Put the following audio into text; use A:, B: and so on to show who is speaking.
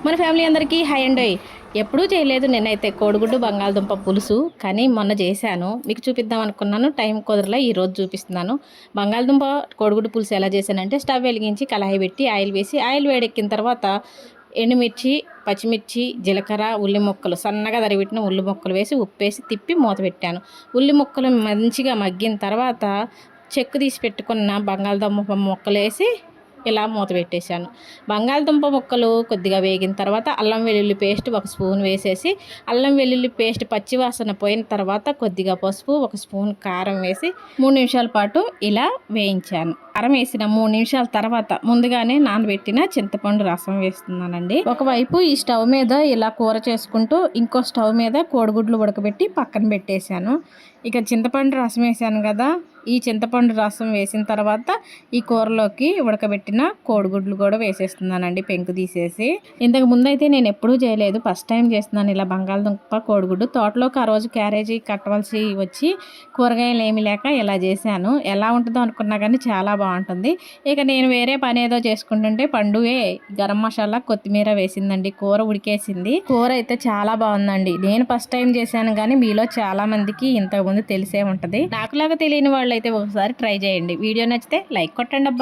A: మన ఫ్యామిలీ అందరికీ హాయ్ అండి. ఎప్పుడూ చేయలేదు నేనైతే కోడిగుడ్డు బంగాళదుంప పులుసు, కానీ మొన్న చేశాను. మీకు చూపిద్దాం అనుకున్నాను, టైం కుదరలే. ఈరోజు చూపిస్తున్నాను. బంగాళదుంప కోడిగుడ్డు పులుసు ఎలా చేశానంటే, స్టవ్ వెలిగించి కళాయి పెట్టి ఆయిల్ వేసి, ఆయిల్ వేడెక్కిన తర్వాత ఎండుమిర్చి, పచ్చిమిర్చి, జీలకర్ర, ఉల్లి ముక్కలు సన్నగా తరిగిపెట్టిన ఉల్లి ముక్కలు వేసి ఉప్పేసి తిప్పి మూత పెట్టాను. ఉల్లి ముక్కలు మంచిగా మగ్గిన తర్వాత చెక్కు తీసి పెట్టుకున్న బంగాళదుంప ముక్కలు వేసి ఇలా మూత పెట్టేశాను. బంగాళదుంప ముక్కలు కొద్దిగా వేగిన తర్వాత అల్లం వెల్లుల్లి పేస్ట్ 1 స్పూన్ వేసేసి, అల్లం వెల్లుల్లి పేస్ట్ పచ్చివాసన పోయిన తర్వాత కొద్దిగా పసుపు, 1 స్పూన్ కారం వేసి 3 నిమిషాల పాటు ఇలా వేయించాను. కారం వేసిన 3 నిమిషాల తర్వాత ముందుగానే నానబెట్టిన చింతపండు రసం వేస్తున్నానండి. ఒకవైపు ఈ స్టవ్ మీద ఇలా కూర చేసుకుంటూ ఇంకో స్టవ్ మీద కోడిగుడ్లు ఉడకబెట్టి పక్కన పెట్టేశాను. ఇక చింతపండు రసం వేసాను కదా, ఈ చింతపండు రసం వేసిన తర్వాత ఈ కూరలోకి ఉడకబెట్టిన కోడిగుడ్లు కూడా వేసేస్తున్నానండి, పెంకు తీసేసి. ఇంతకు ముందు అయితే నేను ఎప్పుడూ చేయలేదు, ఫస్ట్ టైం చేస్తున్నాను ఇలా బంగాళదుంప కోడిగుడ్డు. తోటలోకి ఆ రోజు క్యారేజీ కట్టవలసి వచ్చి కూరగాయలు ఏమీ లేక ఇలా చేశాను. ఎలా ఉంటుందో అనుకున్నా కానీ చాలా బాగుంటుంది. ఇక నేను వేరే పని ఏదో చేసుకుంటుంటే పండుగే గరం మసాలా కొత్తిమీర వేసిందండి, కూర ఉడికేసింది. కూర అయితే చాలా బాగుందండి. నేను ఫస్ట్ టైం చేశాను కానీ మీలో చాలా మందికి ఇంతకుముందు తెలిసే ఉంటుంది. నాకులాగా తెలియని వాళ్ళు అయితే ఒకసారి ట్రై చేయండి. వీడియో నచ్చితే లైక్ కొట్టండి.